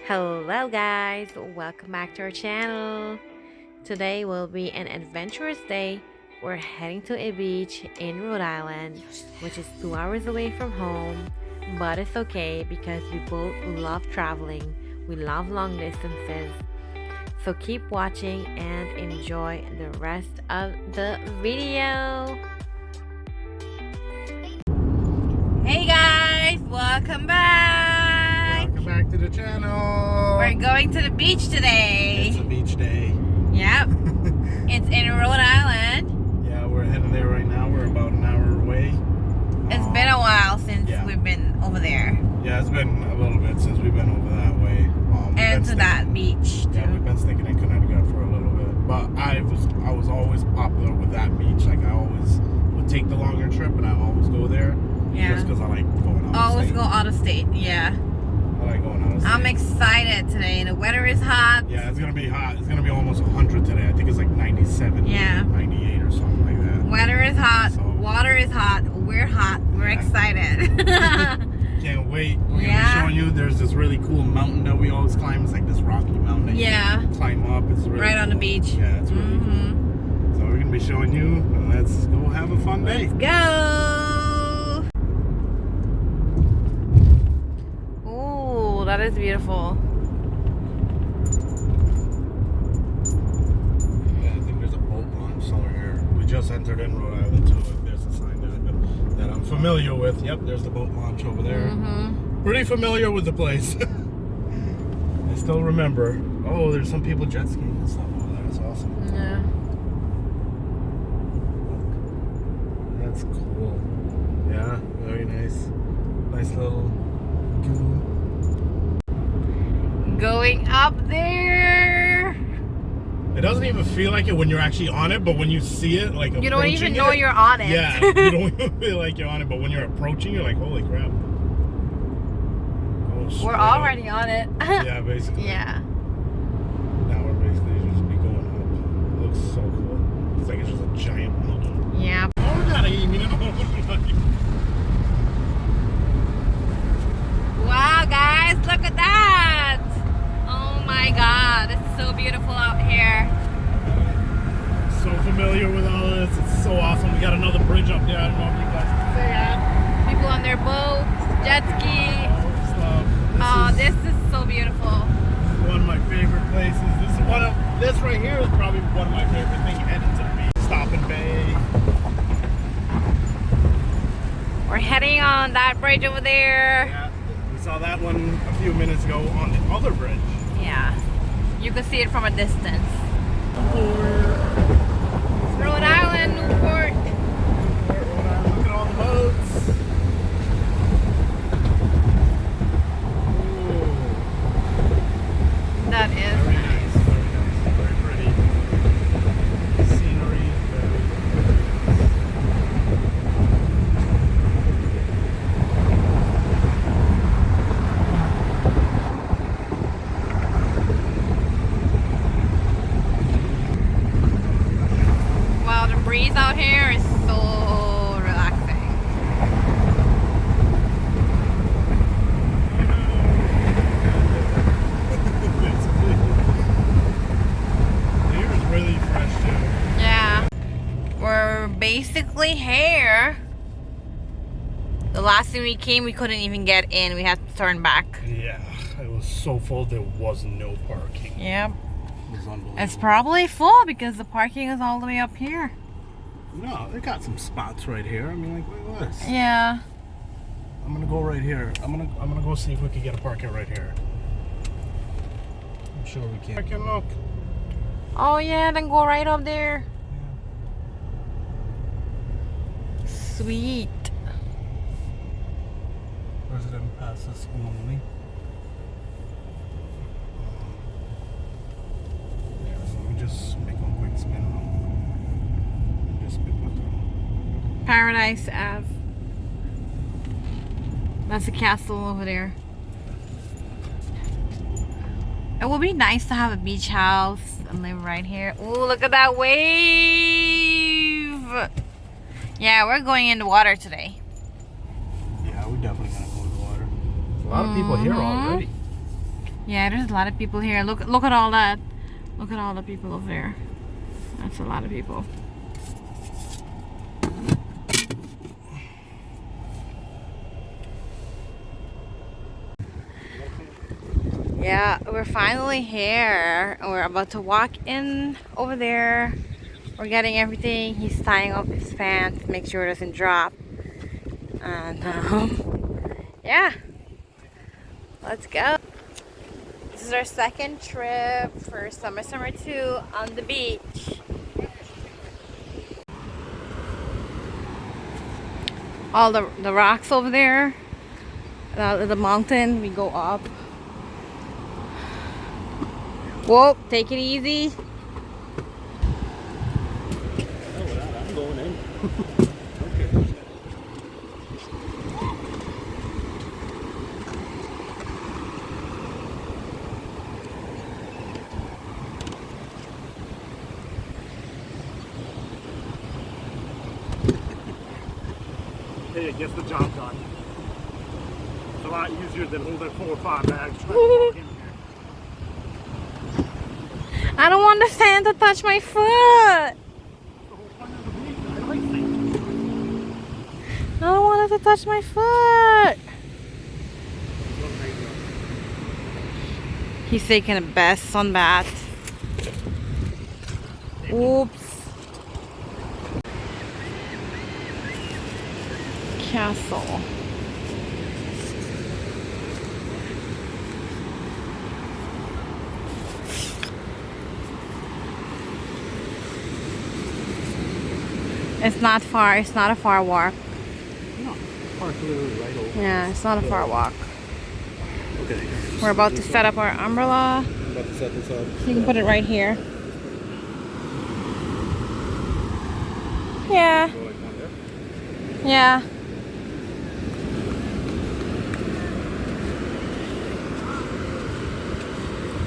Hello guys, welcome back to our channel. Today will be an adventurous day. We're heading to a beach in Rhode Island, which is 2 hours away from home, but it's okay because we both love traveling. We love long distances. So keep watching and enjoy the rest of the video. Hey guys, welcome back. Welcome back to the channel. We're going to the beach today. It's a beach day. Yep. It's in Rhode Island. Yeah, we're heading there right now. We're about an hour away. It's been a while since we've been over there. Yeah, it's been a little bit since we've been over that way. And to that beach too. Yeah, we've been sticking in Connecticut for a little bit. But I was always popular with that beach. Like I always would take the longer trip and I always go there. Yeah. Just because I like going out of Always state. go out of state, yeah. I like going out of state. I'm excited today. The weather is hot. Yeah, it's gonna be hot. It's gonna be almost 100 today. I think it's like 97, Yeah. 98 or something like that. Weather is hot. So- Water is hot. We're hot. We're excited. Can't wait. We're gonna Yeah. be showing you. There's this really cool mountain that we always climb. It's like this rocky mountain that Yeah. you climb up. It's really Right on the cool. beach. Yeah, it's really cool. So we're gonna be showing you, and let's go have a fun day. Go! Ooh, that is beautiful. Yeah, I think there's a boat launch somewhere here. We just entered in Rhode Island, so there's a sign that I'm familiar with. Yep, there's the boat launch over there. Pretty familiar with the place. I still remember. Oh, there's some people jet skiing and stuff over there. That's awesome. Yeah. That's cool. Yeah, very nice. Nice little lagoon. Going up there. It doesn't even feel like it when you're actually on it, but when you see it, like You don't even approaching know it, you're on it. Yeah, you don't even feel like you're on it, but when you're approaching, you're like, holy crap. Oh, We're straight already on it. up. Yeah, basically. Yeah. Now we're basically just be going up. It looks so cool. It's like it's just a giant mountain. Yeah. Oh, we gotta eat, you know? Wow, guys, look at that. Oh my God, it's so beautiful out here. So familiar with all this. It's so awesome. We got another bridge up there. I don't know if you guys can see that. People on their boats, jet ski. Stuff. This is so beautiful. One of my favorite places. This right here is probably one of my favorite things heading to the beach. Stopping Bay. We're heading on that bridge over there. Yeah, we saw that one a few minutes ago on the other bridge. Yeah. You can see it from a distance. Rhode Island, Newport. Look at all the boats. Ooh. That is Very nice, very pretty. Scenery, very Wow, the breeze out here is so relaxing. The air is really fresh too. Yeah. We're basically here. The last time we came, we couldn't even get in. We had to turn back. Yeah, it was so full there was no parking. Yep. It was unbelievable. It's probably full because the parking is all the way up here. No, they got some spots right here. I mean, like, look at this. Yeah. I'm gonna go right here. I'm gonna go see if we can get a parking right here. I'm sure we can. I can look. Oh yeah, then go right up there. Sweet. Resident passes only. Yeah, so let me just make a quick spin. Just spin my thumb. Paradise Ave. That's a castle over there. It would be nice to have a beach house and live right here. Ooh, look at that wave. Yeah, we're going in the water today. Yeah, we're definitely gonna go in the water. There's a lot of people here already. Yeah, there's a lot of people here. Look at all that. Look at all the people over there. That's a lot of people. Yeah, we're finally here. We're about to walk in over there. We're getting everything. He's tying up his pants, make sure it doesn't drop. And yeah, let's go. This is our second trip for summer 2 on the beach. All the rocks over there, the mountain, we go up. Whoa, take it easy. I'm going in. Hey, it gets the job done. It's a lot easier than holding 4 or 5 bags trying to walk in here. I don't want the sand to touch my foot. That's the whole point of the beach. I like sand. I don't want it to touch my foot. He's taking a best sunbath. Oops. Castle. It's not far. It's not a far walk. No, park literally right over. Yeah, it's not a far walk. Okay. We're about to set up our umbrella. I'm about to set this up. You can put it right here. Yeah. Go like down there. Yeah.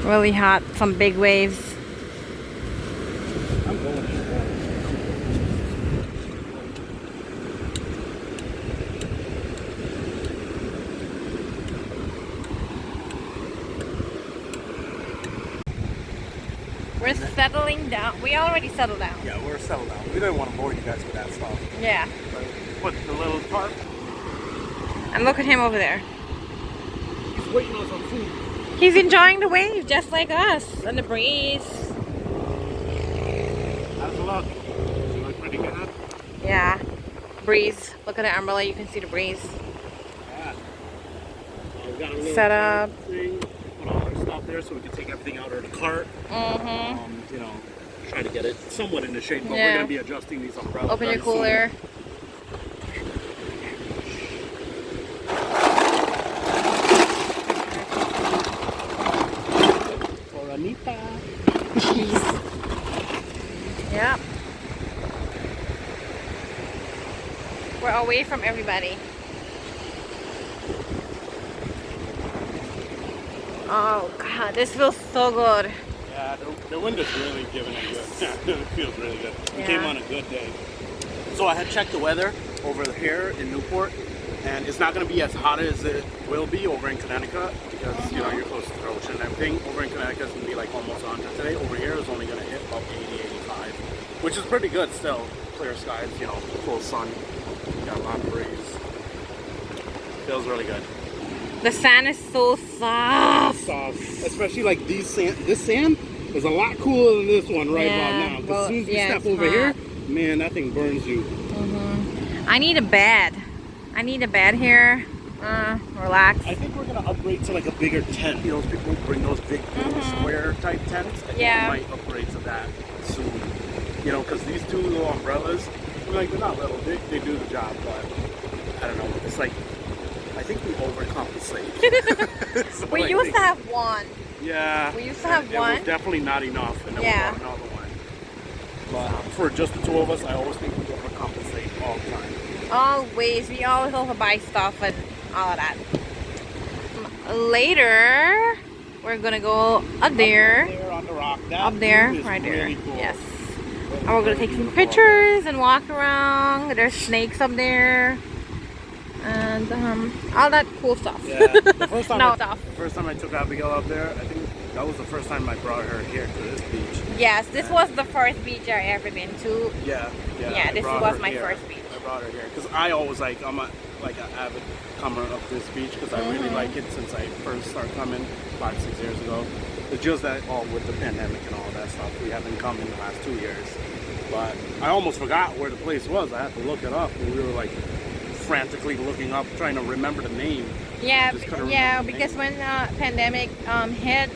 Really hot. Some big waves. I'm going in. We're settling down. We already settled down. Yeah, we're settled down. We didn't want to bore you guys with that stuff. Yeah. Put the little tarp. And look at him over there. He's waiting on some food. He's enjoying the wave just like us. And the breeze. How's the look? Does it look pretty good? Yeah. Breeze. Look at the umbrella. You can see the breeze. Yeah. We got a little Set up. thing. Put all our stuff there so we can take everything out of the cart. You know, try to get it somewhat into shape. But we're going to be adjusting these umbrellas. Open your very cooler. For Anita. Yep. We're away from everybody. Oh God, this feels so good. Yeah, the wind is really giving it good. It feels really good. We Yeah. came on a good day. So I had checked the weather over here in Newport, and it's not going to be as hot as it will be over in Connecticut because you know you're close to the ocean and everything. Over in Connecticut, it's going to be like almost 100 today. Over here, it's only going to hit about 80, 85, which is pretty good still. Clear skies, you know, full sun. Got a lot of breeze. Feels really good. The sand is so soft. Soft, especially like these sand. This sand is a lot cooler than this one right Yeah, about now. Because well, as soon as we yeah, step it's over hot. here, man, that thing burns you. I need a bed. I need a bed here. Relax. I think we're gonna upgrade to like a bigger tent. You know, those people who bring those big square type tents. I think Yeah. we might upgrade to that soon. You know, because these two little umbrellas, like they're not little. They do the job, but I don't know. It's like I think we overcompensate. So We I used think- to have one. Yeah. We used to have It one. was definitely not enough, and then Yeah. we bought another one. But for just the two of us, I always think we overcompensate all the time. Always. We always overbuy stuff and all of that. Later, we're gonna go up there. There on the rock. That Up there, view is right there. really cool. Yes. And we're gonna take some pictures and walk around. There's snakes up there. And all that cool stuff. Yeah. The first time No I- stuff. first time I took Abigail up there, I think that was the first time I brought her here to this beach. Yes, this was the first beach I ever been to. Yeah. Yeah, this was my first beach. I brought her here because I always like I'm an avid comer of this beach because I really like it since I first started coming 5-6 years ago. It's just that with the pandemic and all that stuff, we haven't come in the last 2 years. But I almost forgot where the place was. I had to look it up, and we were like frantically looking up, trying to remember the name. Yeah, because when pandemic hit,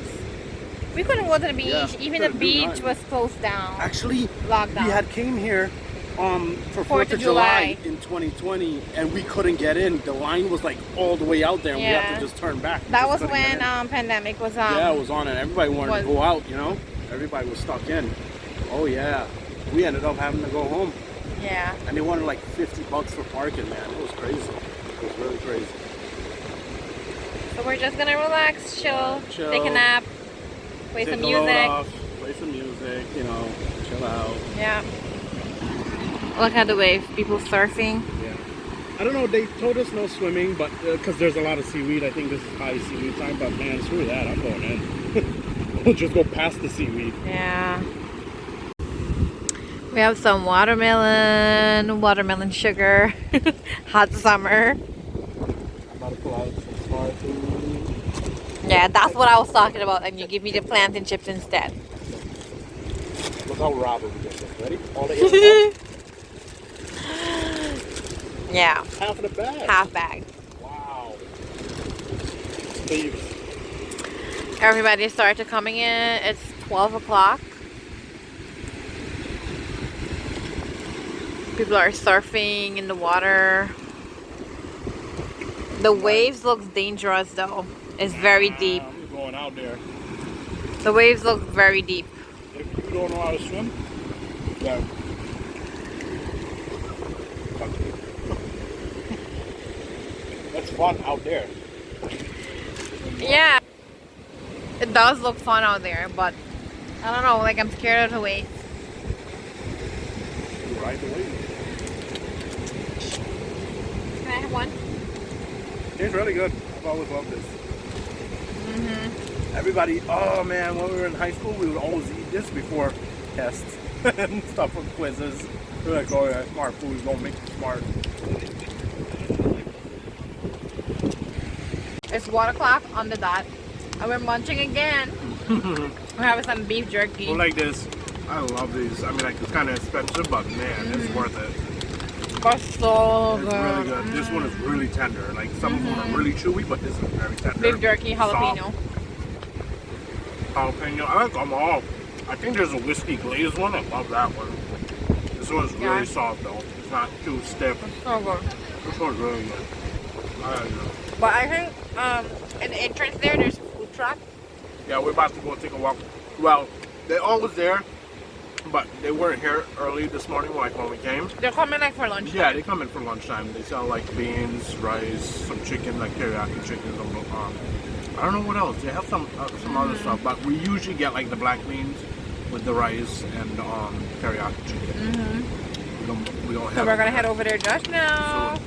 we couldn't go to the beach. Yeah, even the beach was closed down. Actually, locked down. We had came here for 4th of July in 2020, and we couldn't get in. The line was like all the way out there, and we had to just turn back. That was when pandemic was on. Yeah, it was on, and everybody wanted to go out. You know, everybody was stuck in. Oh yeah, we ended up having to go home. Yeah. And they wanted like $50 for parking, man. It was crazy. It was really crazy. So we're just gonna relax, chill, take a nap, play some music. Play some music, you know, chill out. Yeah. Look at the waves, people surfing. Yeah. I don't know, they told us no swimming, but because there's a lot of seaweed, I think this is high seaweed time, but man, screw that, I'm going in. We'll just go past the seaweed. Yeah. We have some watermelon sugar, hot summer. I'm about to pull out some smart food. Yeah, that's what I was talking about, and you give me the plantain chips instead. Look how Robert we get this. Ready? All the Yeah. half of the bag. Half bag. Wow. Thieves. Everybody started coming in. It's 12 o'clock. People are surfing in the water. The waves look dangerous though. It's very deep. I'm going out there. The waves look very deep. If you don't know how to swim, yeah. That's fun out there. Yeah. It does look fun out there, but I don't know, like I'm scared of the waves. You ride the wave. Can I have one? It's really good. I've always loved this. Everybody, oh man, when we were in high school, we would always eat this before tests and stuff for quizzes. We're like, oh yeah, smart food is gonna make you smart. It's 1 o'clock on the dot, and we're munching again. We're having some beef jerky. Well, like this, I love these. I mean, like it's kind of expensive, but man, it's worth it. It's so It's good. really good. This one is really tender. Like some of them are really chewy, but this is very tender. Beef jerky, jalapeno. Soft. Jalapeno. I like them all. I think there's a whiskey glazed one. I love that one. This one's really soft though. It's not too stiff. It's so good. This one's really good. I like it. But I think in the entrance there, there's a food truck. Yeah, we're about to go take a walk. Well, they're always there, but they weren't here early this morning, like when we came. They're coming like for lunch. Yeah, they come in for lunchtime. They sell like beans, rice, some chicken, like teriyaki chicken. I don't know what else. They have some other stuff, but we usually get like the black beans with the rice and teriyaki chicken. We don't have. So we're gonna head over there just now.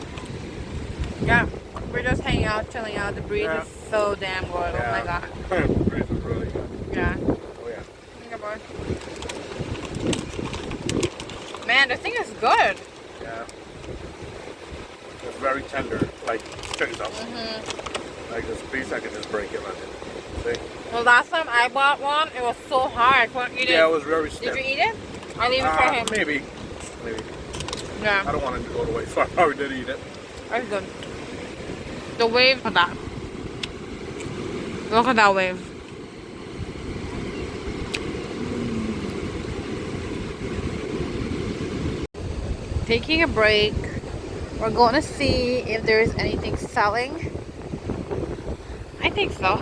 Yeah, we're just hanging out, chilling out. The breeze is so damn good. Oh my god. The breeze is really good. Yeah. Oh yeah. Okay, boy. Man, the thing is good. Yeah. It's very tender. Like, check this out. Like this piece, I can just break it like it. See? Well, last time I bought one, it was so hard. Couldn't eat it. Yeah, it was very stiff. Did you eat it? I'll leave it for him. Maybe. Yeah. I don't want him to go to waste, so I probably did eat it. That's good. The wave. Look at that. Look at that wave. Taking a break. We're going to see if there is anything selling. I think so.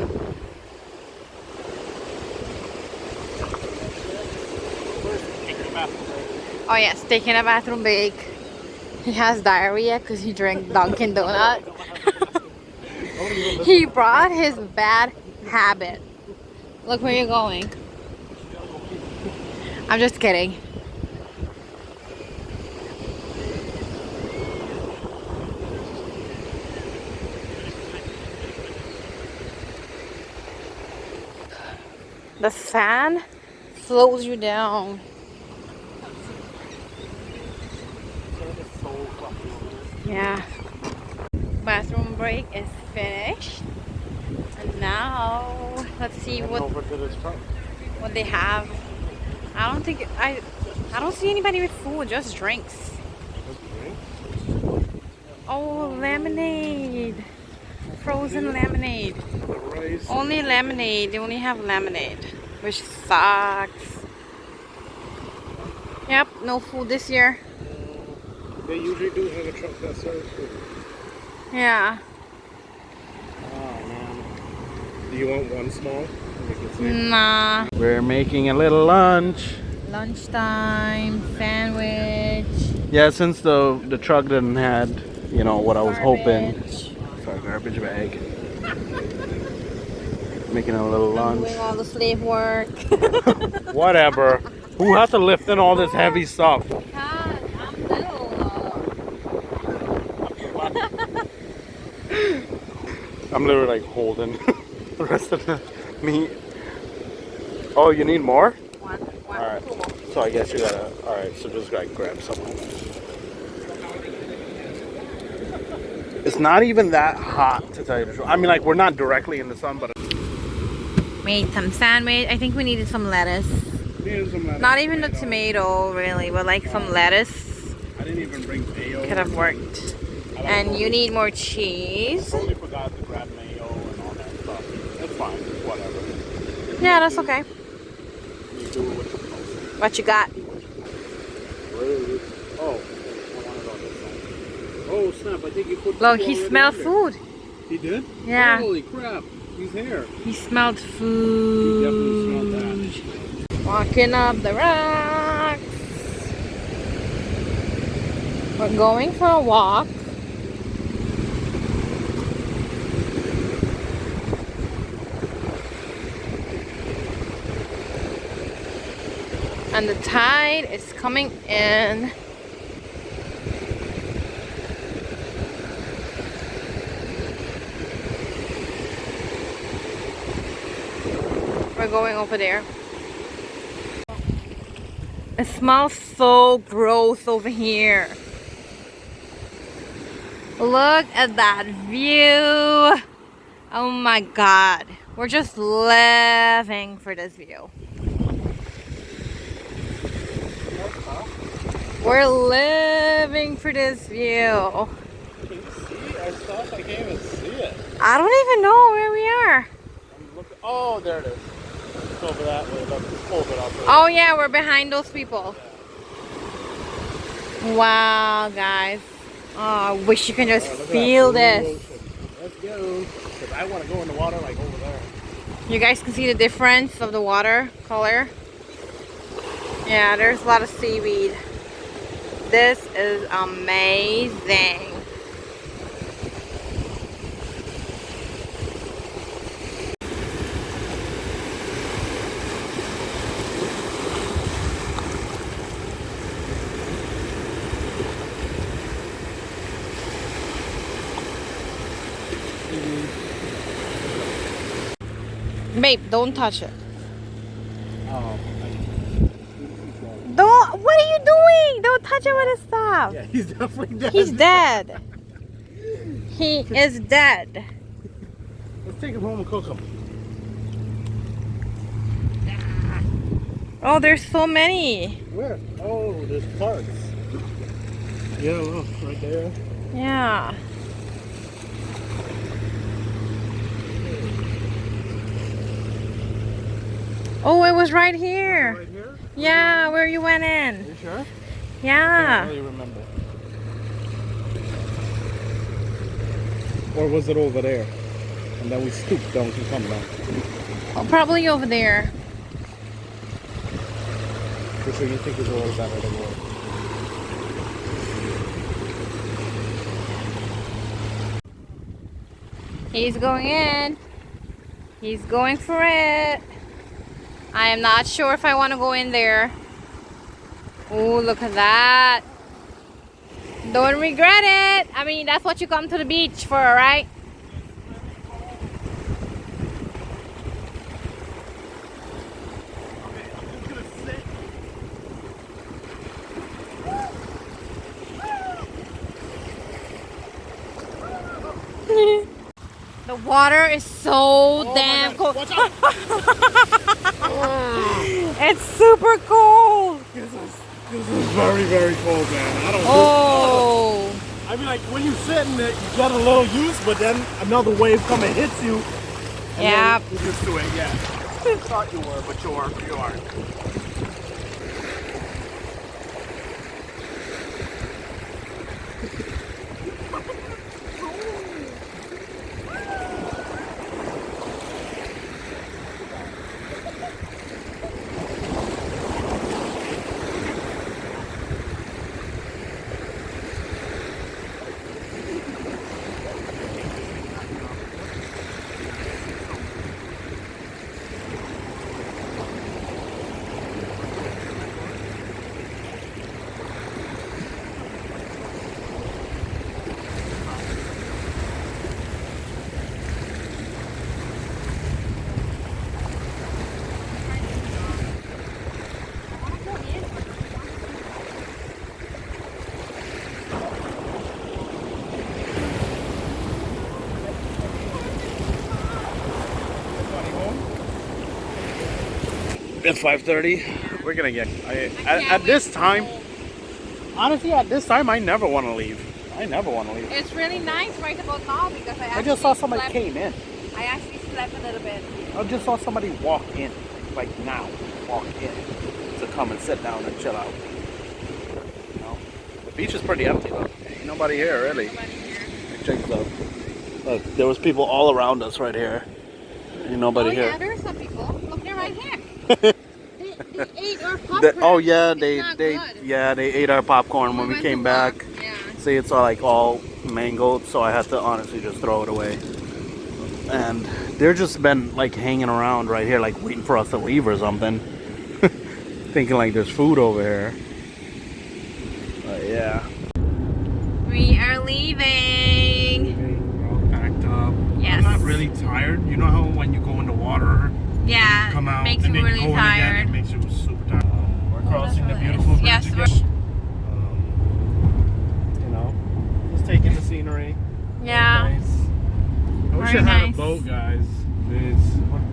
Oh yes, taking a bathroom break. He has diarrhea because he drank Dunkin' Donut. He brought his bad habit. Look where you're going. I'm just kidding. The fan slows you down. Yeah. Bathroom break is finished. And now let's see what they have. I don't see anybody with food, just drinks. Oh, lemonade. Frozen lemonade. Only lemonade. They only have lemonade, which sucks. Yep, no food this year. They usually do have a truck that serves food. Yeah. Oh man. Do you want one small? Nah. We're making a little lunch. Lunchtime, sandwich. Yeah, since the truck didn't had, you know, what I was hoping. Garbage. Sorry, garbage bag. Making a little lunch. Doing all the slave work. Whatever. Who has to lift in all this heavy stuff? I'm little. I'm literally like holding the rest of the meat. Oh, you need more? One. Alright. So I guess you gotta. Alright, so just like grab some. It's not even that hot to tell you the truth. I mean, like, we're not directly in the sun, but. Made some sandwich. I think we needed some lettuce. Not even the tomato, really, but like some lettuce. I didn't even bring mayo. Could have worked. And you need more cheese. I totally forgot to grab mayo and all that stuff. That's fine. Whatever. Yeah, that's okay. You do what you're supposed to. What you got? Where is it? Oh, I want it on this side. Oh snap! I think he put. Look, he smelled food. He did? Yeah. Holy crap! He's here. He smelled food. He definitely smelled that. Walking up the rocks. We're going for a walk. And the tide is coming in. We're going over there. It smells so gross over here. Look at that view. Oh my God. We're just living for this view. We're living for this view. Can you see our stuff? I can't even see it. I don't even know where we are. I'm looking. Oh, there it is. It's over that way. Look, hold it up. Oh yeah, we're behind those people. Wow, guys. Oh, I wish you can just feel this. Let's go. Because I want to go in the water like over there. You guys can see the difference of the water color. Yeah, there's a lot of seaweed. This is amazing. Babe, don't touch it. Oh. Don't. What are you doing? Don't touch it with the stuff. Yeah, he's definitely dead. He's dead. He is dead. Let's take him home and cook him. Oh, there's so many. Where? Oh, there's parts. Yeah, look, right there. Yeah. Oh, it was right here. Right here? Yeah, where you went Are in. you sure? I Yeah. can't really remember. Or was it over there? And then we stooped down to come down. Oh, probably over there. For sure you think it's always that way to go. He's going in. He's going for it. I am not sure if I want to go in there. Oh, look at that. Don't regret it. I mean, that's what you come to the beach for, right? water is so damn cold. Watch out. It's super cold. This is very, very cold, man. I don't Oh. I mean, like, when you sit in it, you get a little used, but then another wave come and hits you. And Yep. then you're used to it, yeah. I thought you were, but you aren't. It's 5:30. We're gonna get. At this time, honestly, at this time, I never want to leave. It's really nice right about now because I just saw somebody came in. I actually slept a little bit. I just saw somebody walk in, like now, walk in to come and sit down and chill out. You know, the beach is pretty empty though. Ain't nobody here really. Check this out. Look, there was people all around us right here. Ain't nobody here. Yeah, there's some people. Look, they're right here. they ate our popcorn. Oh yeah, It's they not good. they ate our popcorn when we went came to back. work. Yeah. See, it's all like all mangled, so I had to honestly just throw it away. And they're just been like hanging around right here, like waiting for us to leave or something, thinking like there's food over here. But yeah. We are leaving. We're all packed up. Yes. I'm not really tired. You know how when you go in the water, Yeah, come out, makes and you then really go in again, tired. it makes you super tired. We're crossing the that's beautiful nice. bridge Yes, again. You know, just taking the scenery. Yeah. Nice. I wish I Very had nice. a boat, guys. It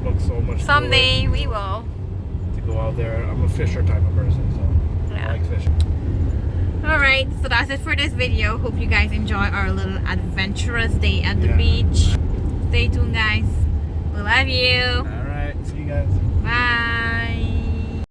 looks so much Someday we will. to go out there. I'm a fisher type of person, so Yeah. I like fishing. Alright, so that's it for this video. Hope you guys enjoy our little adventurous day at the Yeah. beach. Stay tuned, guys. We love you. All right, see you guys. Bye.